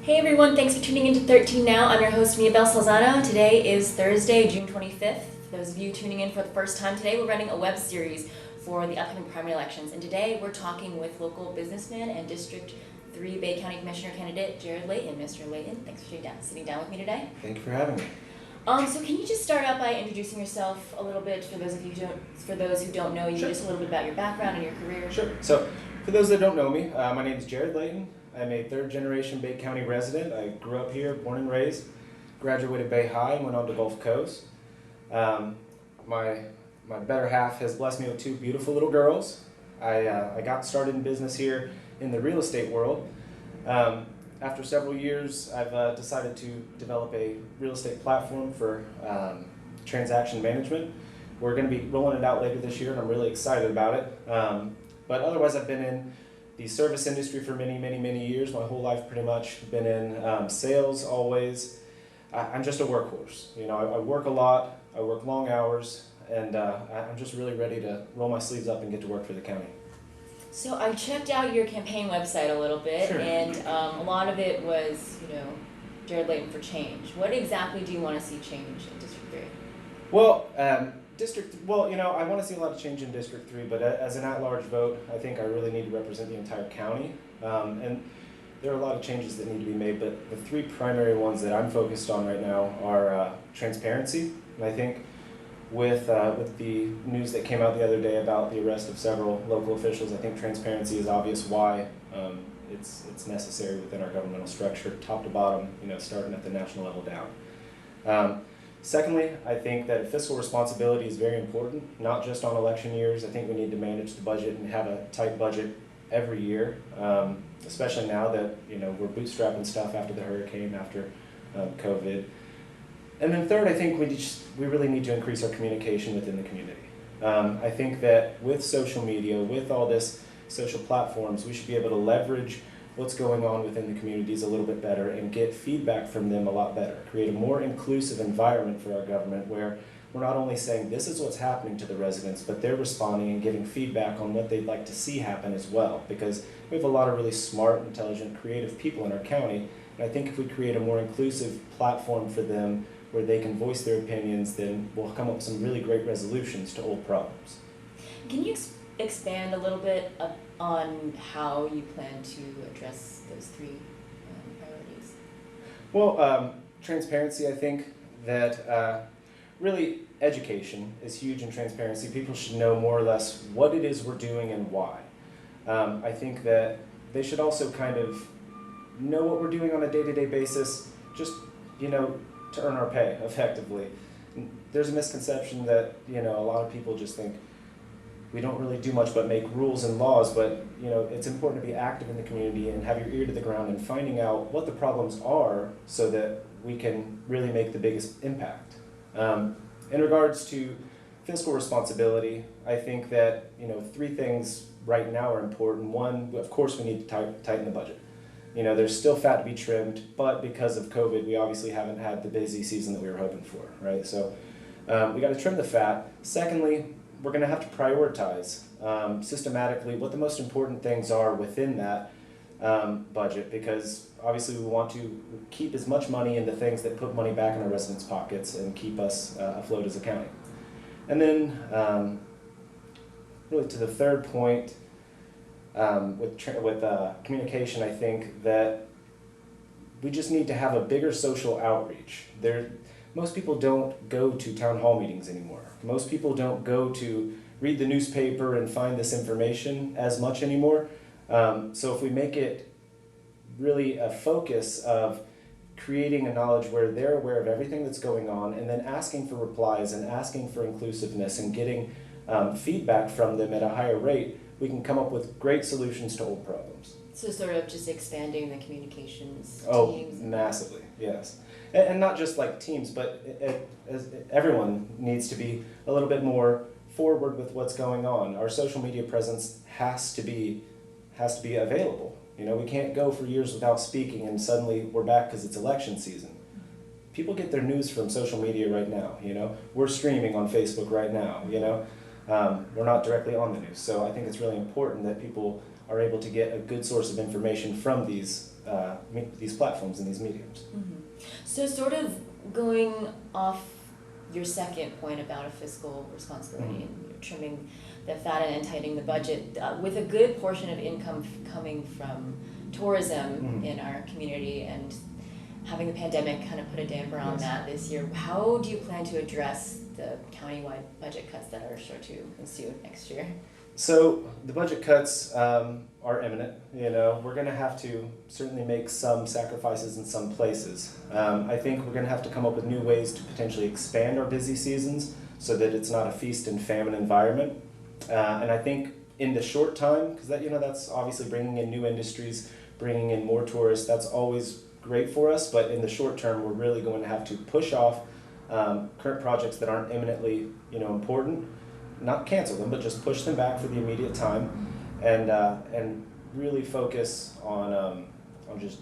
Hey everyone, thanks for tuning in to 13 Now. I'm your host, Mia Bel Salzano. Today is Thursday, June 25th. For those of you tuning in for the first time today, we're running a web series for the upcoming primary elections. And today we're talking with local businessman and District 3 Bay County Commissioner candidate, Jarod Leighton. Mr. Leighton, thanks for sitting down with me today. Thank you for having me. So can you just start out by introducing yourself a little bit for those who don't know you, Sure. just a little bit about your background and your career? Sure. So, for those that don't know me, my name is Jarod Leighton. I'm a third-generation Bay County resident. I grew up here, born and raised, graduated Bay High, and went on to Gulf Coast. My better half has blessed me with two beautiful little girls. I got started in business here in the real estate world. After several years, I've decided to develop a real estate platform for transaction management. We're going to be rolling it out later this year, and I'm really excited about it. But otherwise, I've been in the service industry for many years. My whole life pretty much been in sales always. I'm just a workhorse. You know, I work a lot, I work long hours, and I'm just really ready to roll my sleeves up and get to work for the county. So I checked out your campaign website a little bit, Sure. and a lot of it was, Jarod Leighton for change. What exactly do you want to see change in District 3? Well, I want to see a lot of change in District 3, but as an at-large vote, I think I really need to represent the entire county. And there are a lot of changes that need to be made, but the three primary ones that I'm focused on right now are transparency. And I think with the news that came out the other day about the arrest of several local officials, I think transparency is obvious why it's necessary within our governmental structure, top to bottom, starting at the national level down. Secondly, I think that fiscal responsibility is very important, not just on election years. I think we need to manage the budget and have a tight budget every year, especially now that we're bootstrapping stuff after the hurricane, after COVID. And then third, I think we really need to increase our communication within the community. I think that with social media, with all this social platforms, we should be able to leverage what's going on within the communities a little bit better and get feedback from them a lot better. Create a more inclusive environment for our government where we're not only saying this is what's happening to the residents, but they're responding and giving feedback on what they'd like to see happen as well. Because we have a lot of really smart, intelligent, creative people in our county, and I think if we create a more inclusive platform for them where they can voice their opinions, then we'll come up with some really great resolutions to old problems. Can you expand a little bit on how you plan to address those three priorities? Well, transparency, I think that really education is huge in transparency. People should know more or less what it is we're doing and why. I think that they should also kind of know what we're doing on a day-to-day basis, just, to earn our pay effectively. There's a misconception that, a lot of people just think we don't really do much but make rules and laws, but it's important to be active in the community and have your ear to the ground and finding out what the problems are so that we can really make the biggest impact. In regards to fiscal responsibility, I think that three things right now are important. One, of course, we need to tighten the budget. There's still fat to be trimmed, but because of COVID, we obviously haven't had the busy season that we were hoping for, right? So we got to trim the fat. Secondly, we're going to have to prioritize systematically what the most important things are within that budget, because obviously we want to keep as much money into things that put money back in our residents' pockets and keep us afloat as a county. And then really to the third point, with communication, I think that we just need to have a bigger social outreach. Most people don't go to town hall meetings anymore. Most people don't go to read the newspaper and find this information as much anymore. So if we make it really a focus of creating a knowledge where they're aware of everything that's going on and then asking for replies and asking for inclusiveness and getting feedback from them at a higher rate, we can come up with great solutions to old problems. So sort of just expanding the communications teams. Oh, massively, yes. And not just like teams, but everyone needs to be a little bit more forward with what's going on. Our social media presence has to be available. We can't go for years without speaking and suddenly we're back because it's election season. People get their news from social media right now. We're streaming on Facebook right now. We're not directly on the news. So I think it's really important that people are able to get a good source of information from these platforms and these mediums. So sort of going off your second point about a fiscal responsibility and trimming the fat and tightening the budget, with a good portion of income coming from tourism in our community and having the pandemic kind of put a damper on that this year, how do you plan to address the countywide budget cuts that are sure to ensue next year? So the budget cuts are imminent. We're going to have to certainly make some sacrifices in some places. I think we're going to have to come up with new ways to potentially expand our busy seasons so that it's not a feast and famine environment. And I think in the short time, because that's obviously bringing in new industries, bringing in more tourists, that's always great for us. But in the short term, we're really going to have to push off current projects that aren't imminently important. Not cancel them, but just push them back for the immediate time, and really focus on just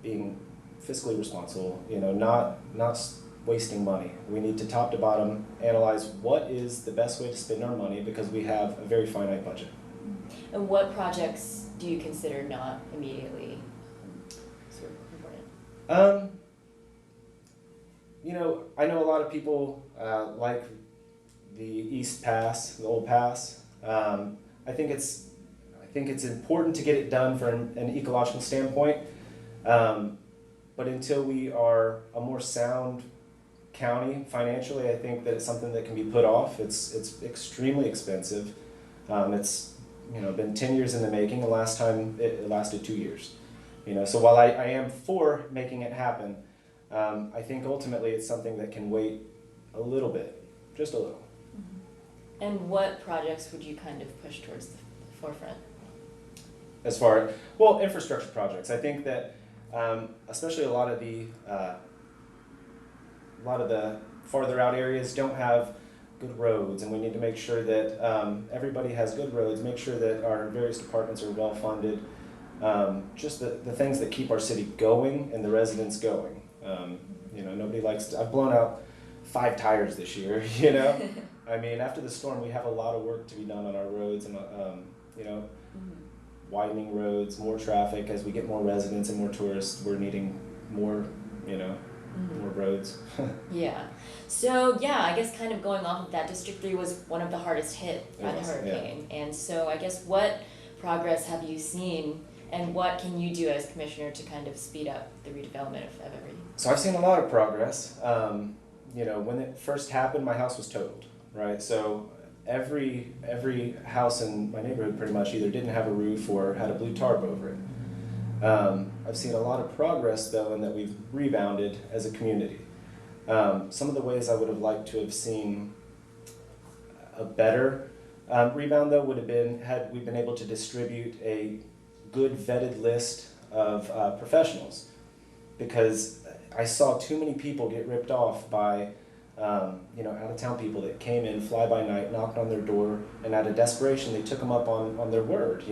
being fiscally responsible. Not wasting money. We need to top to bottom analyze what is the best way to spend our money because we have a very finite budget. And what projects do you consider not immediately sort of important? I know a lot of people like the East Pass, the Old Pass. I think it's important to get it done from an ecological standpoint. But until we are a more sound county financially, I think that it's something that can be put off. It's extremely expensive. It's been 10 years in the making. The last time it lasted 2 years. So while I am for making it happen, I think ultimately it's something that can wait a little bit, just a little. And what projects would you kind of push towards the forefront? As far as, infrastructure projects. I think that especially a lot of the farther out areas don't have good roads, and we need to make sure that everybody has good roads, make sure that our various departments are well funded, just the things that keep our city going and the residents going. Nobody likes I've blown out 5 tires this year, I mean, after the storm, we have a lot of work to be done on our roads, and widening roads, more traffic. As we get more residents and more tourists, we're needing more, more roads. Yeah. So I guess kind of going off of that, District 3 was one of the hardest hit by the hurricane, and so I guess what progress have you seen, and what can you do as commissioner to kind of speed up the redevelopment of everything? So I've seen a lot of progress. When it first happened, my house was totaled. Right, so every house in my neighborhood pretty much either didn't have a roof or had a blue tarp over it. I've seen a lot of progress though, in that we've rebounded as a community. Some of the ways I would have liked to have seen a better rebound though would have been had we been able to distribute a good vetted list of professionals, because I saw too many people get ripped off by out-of-town people that came in fly-by-night, knocked on their door, and out of desperation, they took them up on their word,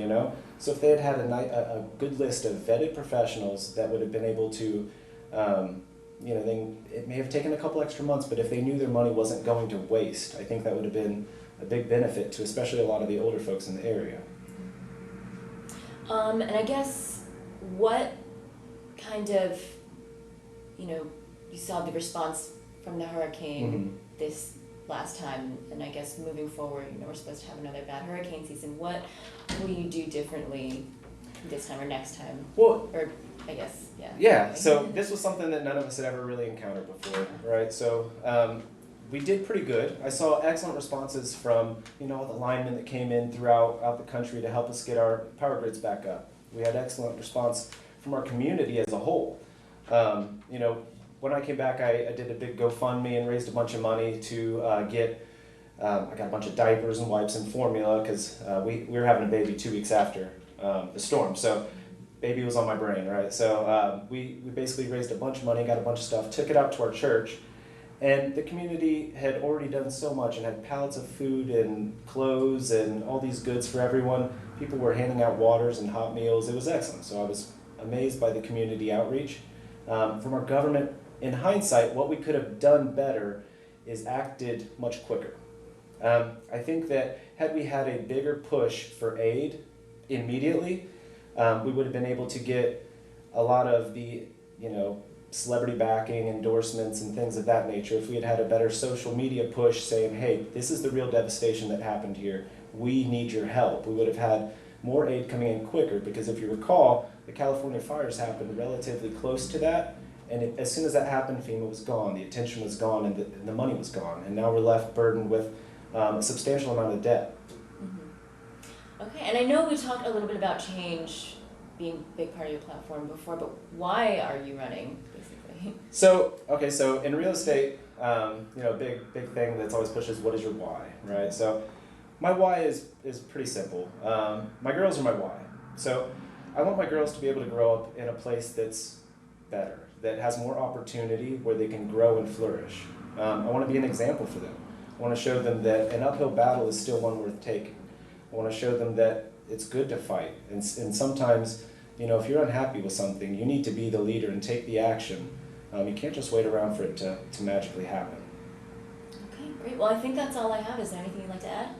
So if they had had a good list of vetted professionals that would have been able to, it may have taken a couple extra months, but if they knew their money wasn't going to waste, I think that would have been a big benefit to especially a lot of the older folks in the area. And I guess what kind of, you saw the response from the hurricane this last time, and I guess moving forward, we're supposed to have another bad hurricane season. What will you do differently this time or next time? Well, or I guess, Yeah, so this was something that none of us had ever really encountered before, right? So we did pretty good. I saw excellent responses from, the linemen that came in throughout the country to help us get our power grids back up. We had excellent response from our community as a whole. When I came back, I did a big GoFundMe and raised a bunch of money to get, I got a bunch of diapers and wipes and formula, because we were having a baby 2 weeks after the storm. So baby was on my brain, right? So we basically raised a bunch of money, got a bunch of stuff, took it out to our church, and the community had already done so much and had pallets of food and clothes and all these goods for everyone. People were handing out waters and hot meals. It was excellent. So I was amazed by the community outreach. From our government, in hindsight, what we could have done better is acted much quicker. I think that had we had a bigger push for aid immediately, we would have been able to get a lot of the, celebrity backing, endorsements, and things of that nature if we had had a better social media push saying, hey, this is the real devastation that happened here. We need your help. We would have had more aid coming in quicker because if you recall, the California fires happened relatively close to that. And as soon as that happened, FEMA was gone, the attention was gone, and the money was gone. And now we're left burdened with a substantial amount of debt. Mm-hmm. Okay, and I know we talked a little bit about change being a big part of your platform before, but why are you running, basically? So in real estate, big thing that's always pushed is what is your why, right? So my why is pretty simple. My girls are my why. So I want my girls to be able to grow up in a place that's better, that has more opportunity, where they can grow and flourish. I want to be an example for them. I want to show them that an uphill battle is still one worth taking. I want to show them that it's good to fight. And sometimes, if you're unhappy with something, you need to be the leader and take the action. You can't just wait around for it to magically happen. Okay, great. Well, I think that's all I have. Is there anything you'd like to add?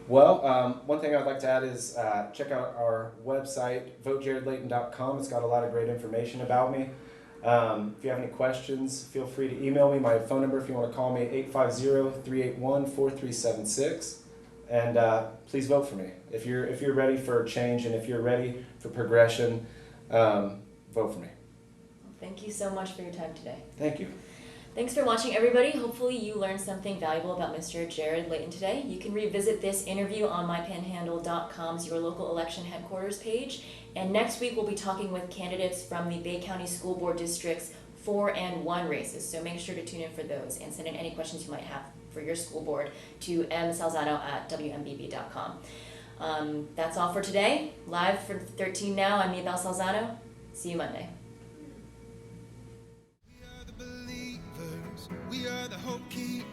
Well, one thing I'd like to add is check out our website, votejarodleighton.com. It's got a lot of great information about me. If you have any questions, feel free to email me. My phone number, if you want to call me, 850-381-4376. And please vote for me. If you're ready for change and if you're ready for progression, vote for me. Thank you so much for your time today. Thank you. Thanks for watching, everybody. Hopefully you learned something valuable about Mr. Jarod Leighton today. You can revisit this interview on mypanhandle.com's Your Local Election Headquarters page. And next week we'll be talking with candidates from the Bay County School Board Districts 4 and 1 races. So make sure to tune in for those and send in any questions you might have for your school board to msalzano@wmbb.com. That's all for today. Live for 13 Now, I'm Mia Salzano. See you Monday. We are the hope keepers.